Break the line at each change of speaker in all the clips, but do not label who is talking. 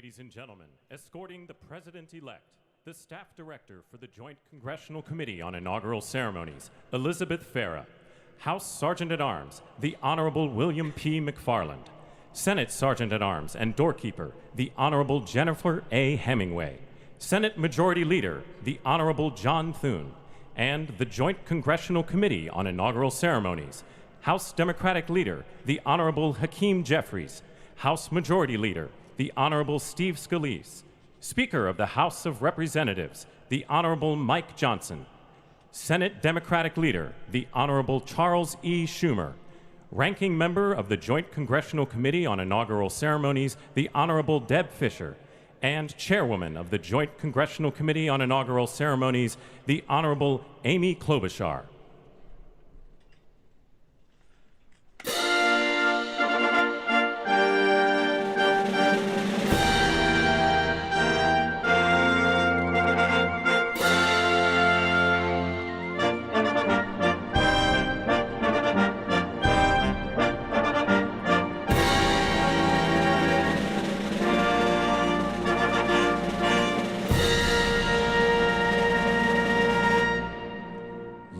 Ladies and gentlemen, escorting the President-elect, the Staff Director for the Joint Congressional Committee on Inaugural Ceremonies, Elizabeth Farah, House Sergeant-at-Arms, the Honorable William P. McFarland, Senate Sergeant-at-Arms and Doorkeeper, the Honorable Jennifer A. Hemingway, Senate Majority Leader, the Honorable John Thune, and the Joint Congressional Committee on Inaugural Ceremonies, House Democratic Leader, the Honorable Hakeem Jeffries, House Majority Leader, the Honorable Steve Scalise, Speaker of the House of Representatives, the Honorable Mike Johnson, Senate Democratic Leader, the Honorable Charles E. Schumer, Ranking Member of the Joint Congressional Committee on Inaugural Ceremonies, the Honorable Deb Fischer, and Chairwoman of the Joint Congressional Committee on Inaugural Ceremonies, the Honorable Amy Klobuchar.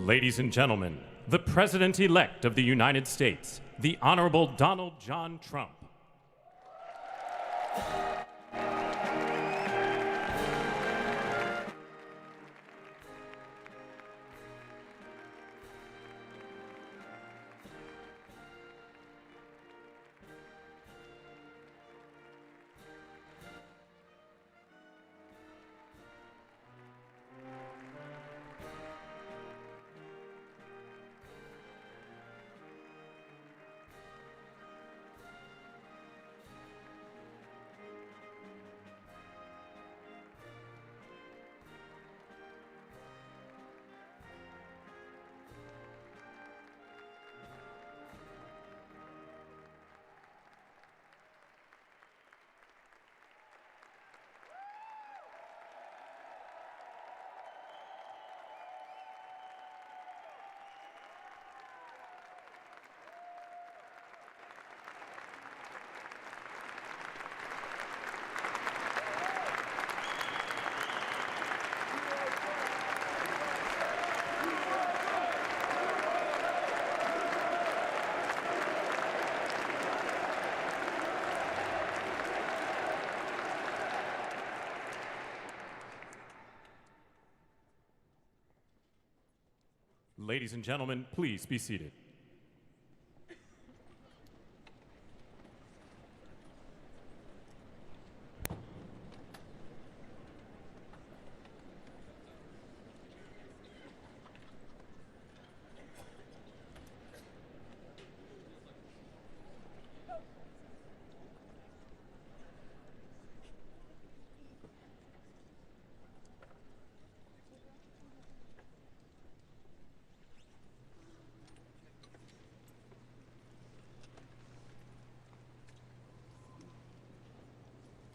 Ladies and gentlemen, the President-elect of the United States, the Honorable Donald John Trump. Ladies and gentlemen, please be seated.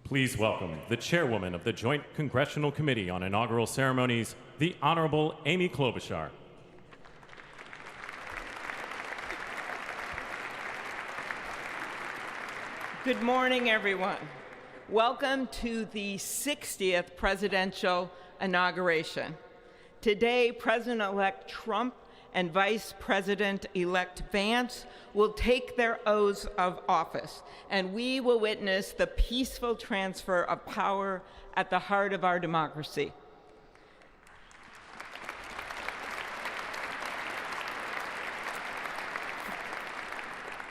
Please welcome the Chairwoman of the Joint Congressional Committee on Inaugural Ceremonies, the Honorable Amy Klobuchar.
Good morning, everyone. Welcome to the 60th presidential inauguration. Today, President-elect Trump and Vice President-elect Vance will take their oaths of office, and we will witness the peaceful transfer of power at the heart of our democracy.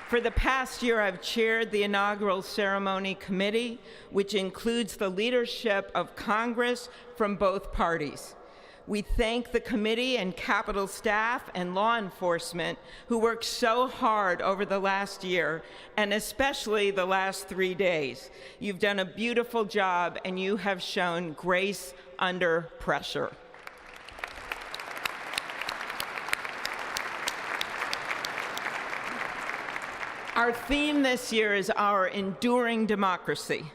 For the past year, I've chaired the inaugural ceremony committee, which includes the leadership of Congress from both parties. We thank the committee and Capitol staff and law enforcement who worked so hard over the last year, and especially the last 3 days. You've done a beautiful job, and you have shown grace under pressure. Our theme this year is our enduring democracy.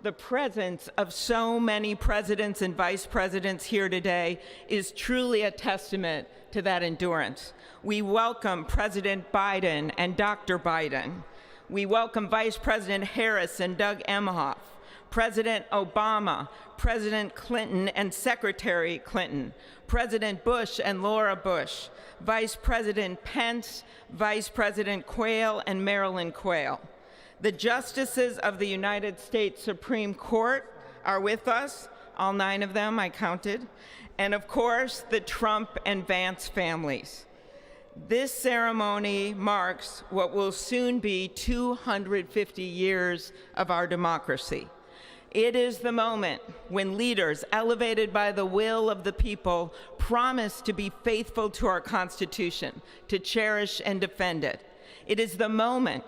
The presence of so many presidents and vice presidents here today is truly a testament to that endurance. We welcome President Biden and Dr. Biden. We welcome Vice President Harris and Doug Emhoff, President Obama, President Clinton and Secretary Clinton, President Bush and Laura Bush, Vice President Pence, Vice President Quayle and Marilyn Quayle. The justices of the United States Supreme Court are with us, all 9 of them I counted, and of course the Trump and Vance families. This ceremony marks what will soon be 250 years of our democracy. It is the moment when leaders, elevated by the will of the people, promise to be faithful to our Constitution, to cherish and defend it. It is the moment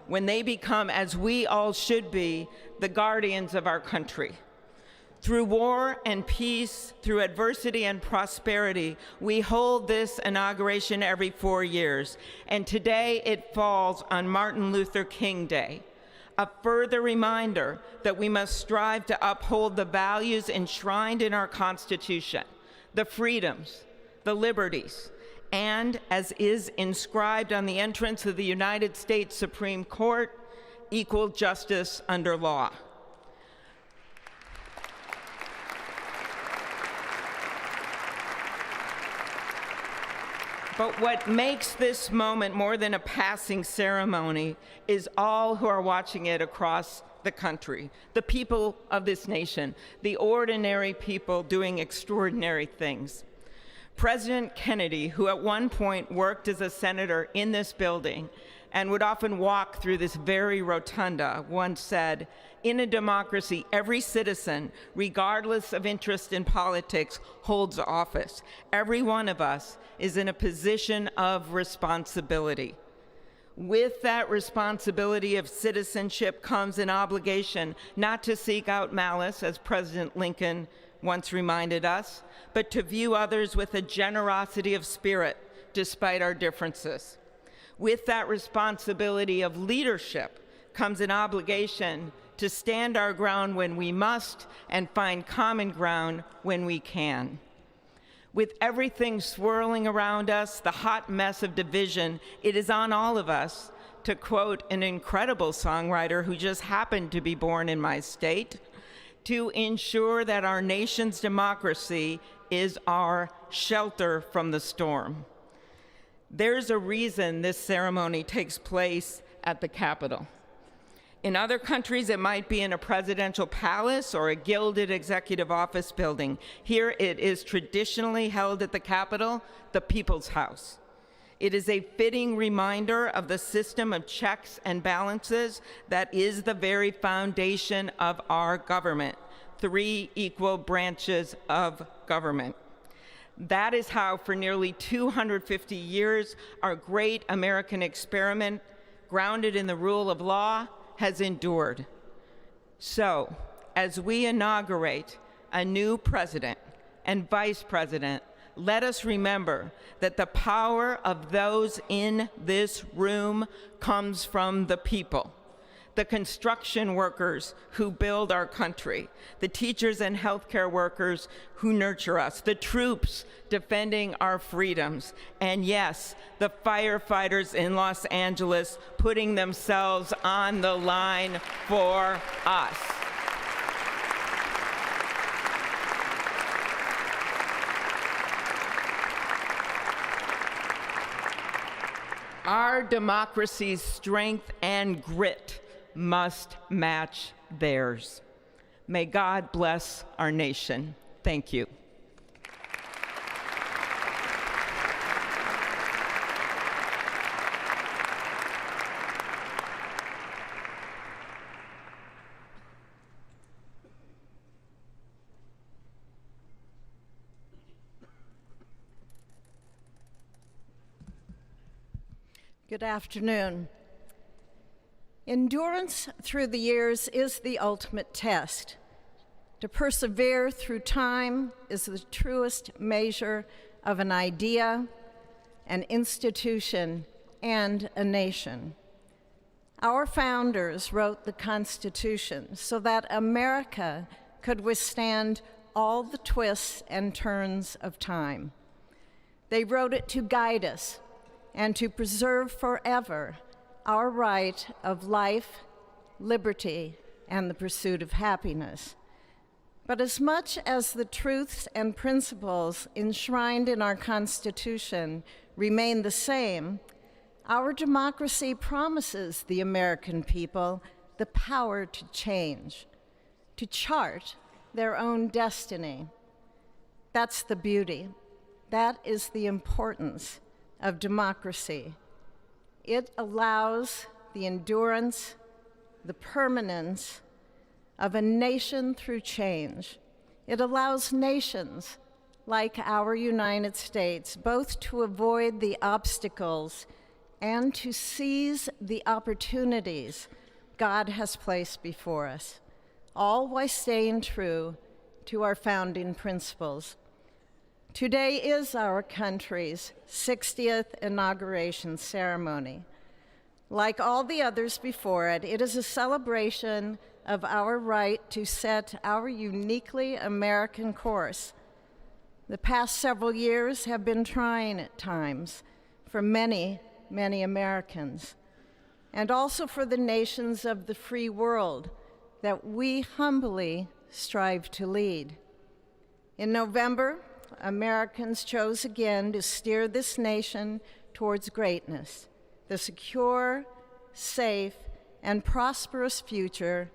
when they become, as we all should be, the guardians of our country. Through war and peace, through adversity and prosperity, we hold this inauguration every 4 years, and today it falls on Martin Luther King Day, a further reminder that we must strive to uphold the values enshrined in our Constitution, the freedoms, the liberties, and, as is inscribed on the entrance of the United States Supreme Court, equal justice under law. But what makes this moment more than a passing ceremony is all who are watching it across the country, the people of this nation, the ordinary people doing extraordinary things. President Kennedy, who at one point worked as a senator in this building and would often walk through this very rotunda, once said, "In a democracy, every citizen, regardless of interest in politics, holds office. Every one of us is in a position of responsibility." With that responsibility of citizenship comes an obligation not to seek out malice, as President Lincoln once reminded us, but to view others with a generosity of spirit despite our differences. With that responsibility of leadership comes an obligation to stand our ground when we must and find common ground when we can. With everything swirling around us, the hot mess of division, it is on all of us, to quote an incredible songwriter who just happened to be born in my state, to ensure that our nation's democracy is our shelter from the storm. There's a reason this ceremony takes place at the Capitol. In other countries, it might be in a presidential palace or a gilded executive office building. Here, it is traditionally held at the Capitol, the People's House. It is a fitting reminder of the system of checks and balances that is the very foundation of our government, 3 equal branches of government. That is how, for nearly 250 years, our great American experiment, grounded in the rule of law, has endured. So, as we inaugurate a new president and vice president, let us remember that the power of those in this room comes from the people. The construction workers who build our country, the teachers and healthcare workers who nurture us, the troops defending our freedoms, and yes, the firefighters in Los Angeles putting themselves on the line for us. Our democracy's strength and grit must match theirs. May God bless our nation. Thank you.
Good afternoon. Endurance through the years is the ultimate test. To persevere through time is the truest measure of an idea, an institution, and a nation. Our founders wrote the Constitution so that America could withstand all the twists and turns of time. They wrote it to guide us and to preserve forever our right of life, liberty, and the pursuit of happiness. But as much as the truths and principles enshrined in our Constitution remain the same, our democracy promises the American people the power to change, to chart their own destiny. That's the beauty. That is the importance of democracy. It allows the endurance, the permanence of a nation through change. It allows nations like our United States both to avoid the obstacles and to seize the opportunities God has placed before us, all while staying true to our founding principles. Today is our country's 60th inauguration ceremony. Like all the others before it, it is a celebration of our right to set our uniquely American course. The past several years have been trying at times for many, many Americans, and also for the nations of the free world that we humbly strive to lead. In November, Americans chose again to steer this nation towards greatness, the secure, safe, and prosperous future